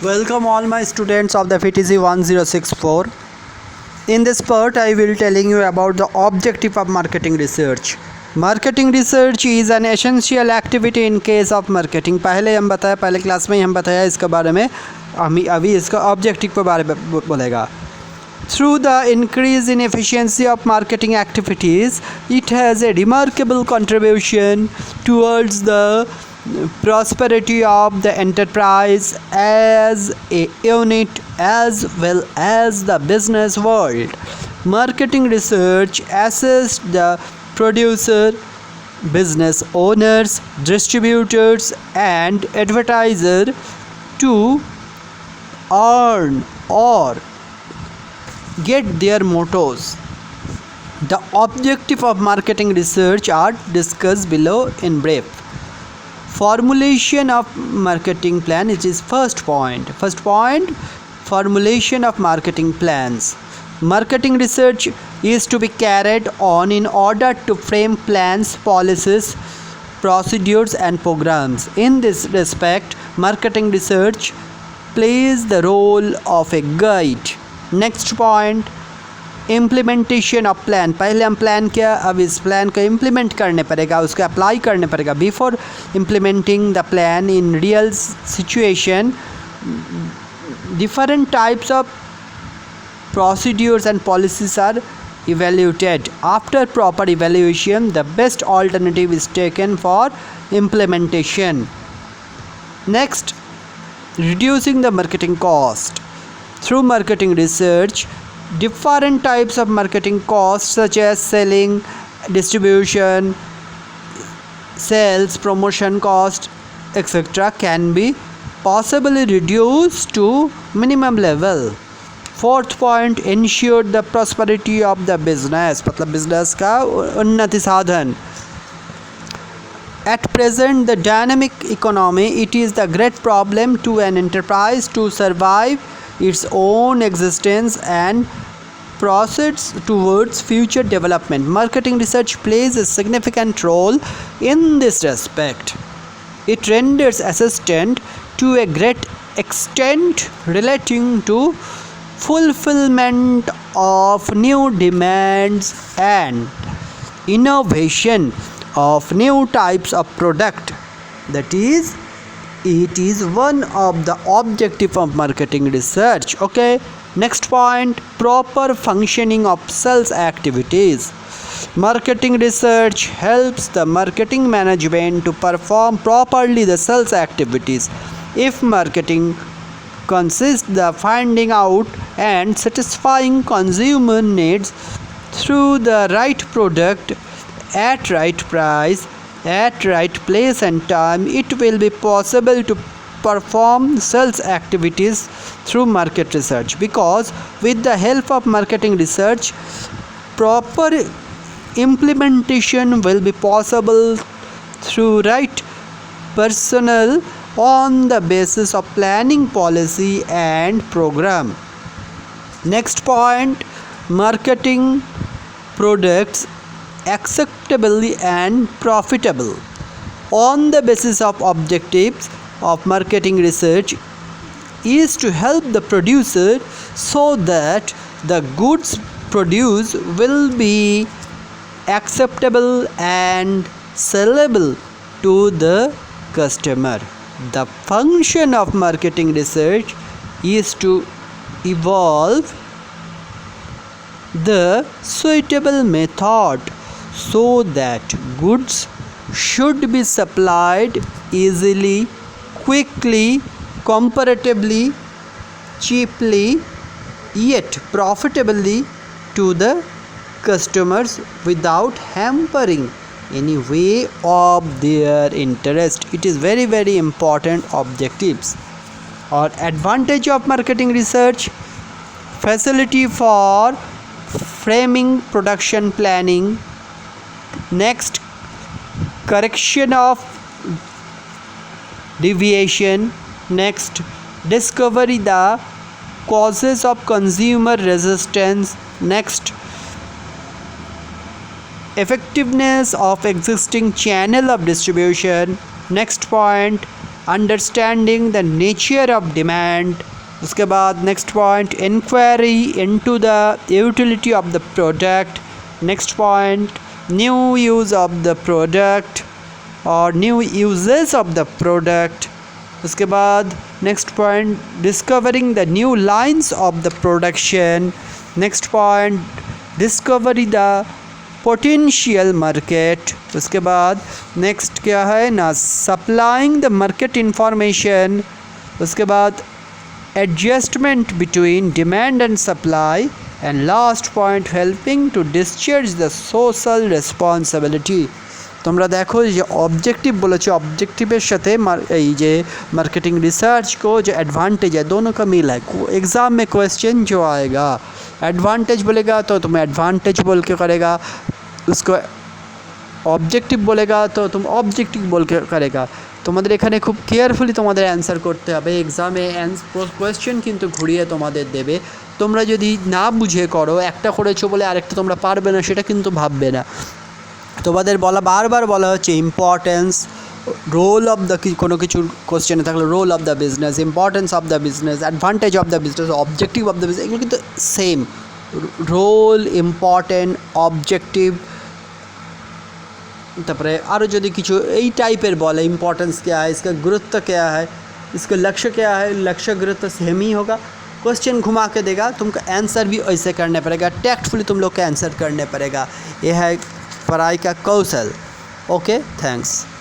Welcome all my students of the FTC 1064. In this part I will telling you about the objective of marketing research. Marketing research is an essential activity in case of marketing. पहले class में ही हम बताया इसके बारे में. हम अभी इसका ऑब्जेक्टिव के बारे में बोलेगा. Through the increase in efficiency of marketing activities, it has a remarkable contribution towards the prosperity of the enterprise as a unit as well as the business world. Marketing research assists the producer, business owners, distributors and advertiser to earn or get their mottos. The objective of marketing research are discussed below in brief. Formulation of marketing plan, it is first point. Formulation of marketing plans. Marketing research is to be carried on in order to frame plans, policies, procedures and programs. In this respect, marketing research plays the role of a guide. Next point implementation of plan. पहले हम plan किया, अब इस plan को implement करने पड़ेगा, उसको apply करने पड़ेगा. Before implementing the plan in real situation, different types of procedures and policies are evaluated. After proper evaluation, the best alternative is taken for implementation. Next, reducing the marketing cost. Through marketing research, different types of marketing costs such as selling, distribution, sales, promotion cost, etc. can be possibly reduced to minimum level. Fourth point, ensure the prosperity of the business. मतलब business का उन्नति साधन. At present, the dynamic economy, it is the great problem to an enterprise to survive its own existence and proceeds towards future development. Marketing research plays a significant role in this respect. It renders assistance to a great extent relating to fulfillment of new demands and innovation of new types of product. That is, it is one of the objective of marketing research. Okay, next point, proper functioning of sales activities. Marketing research helps the marketing management to perform properly the sales activities. If marketing consists the finding out and satisfying consumer needs through the right product at right price at right place and time, it will be possible to perform sales activities through market research, because with the help of marketing research, proper implementation will be possible through right personnel on the basis of planning, policy and program. Next point, marketing products acceptably and profitable. On the basis of objectives of marketing research is to help the producer so that the goods produced will be acceptable and sellable to the customer. The function of marketing research is to evolve the suitable method so that goods should be supplied easily, quickly, comparatively, cheaply, yet profitably to the customers without hampering any way of their interest. It is very, very important objectives. Or advantage of marketing research: facility for framing production planning. Next, correction of deviation. Next, discovery the causes of consumer resistance. Next, effectiveness of existing channel of distribution. Next point, understanding the nature of demand, उसके बाद next point inquiry into the utility of the product, next point new use of the product और new uses of the product, उसके बाद next point discovering the new lines of the production, next point discovery the potential market, उसके बाद next क्या है ना supplying the market information, उसके बाद adjustment between demand and supply and last point helping to discharge the social responsibility. তোমরা দেখো যে ऑब्जेक्टिव বলেছে ऑब्जेक्टिवेर साथे ये मार्केटिंग रिसर्च को जो एडवांटेज है दोनों का मिल है। एग्ज़ाम में क्वेश्चन जो आएगा एडवांटेज बोलेगा तो तुम्हें एडवांटेज बोल के करेगा, उसको ऑब्जेक्टिव बोलेगा तो तुम ऑब्जेक्टिव बोल के करेगा। তোমাদের এখানে খুব কেয়ারফুলি তোমাদের অ্যান্সার করতে হবে। এক্সামে কোয়েশ্চেন কিন্তু ঘুরিয়ে তোমাদের দেবে। তোমরা যদি না বুঝে করো একটা করেছো বলে আরেকটা তোমরা পারবে না সেটা কিন্তু ভাববে না। তোমাদের বলা বারবার বলা হচ্ছে ইম্পর্টেন্স রোল অফ দ্য কোনো কিছুর কোশ্চেনে থাকলে role of the business, importance of the business, advantage of the business, objective of the business, এগুলো কিন্তু সেম। রোল, ইম্পর্টেন্ট, অবজেক্টিভ, তারপরে আরও যদি কিছু এই টাইপের বলে इम्पोर्टेंस क्या है, इसका गुरुत्व क्या है, इसका लक्ष्य क्या है, लक्ष्य गुरुत्व सेम ही होगा। क्वेश्चन घुमा के देगा, तुमको आंसर भी ऐसे करने पड़ेगा, टैक्टफुली तुम लोग का आंसर करने पड़ेगा। यह है पढ़ाई का कौशल। Okay, thanks.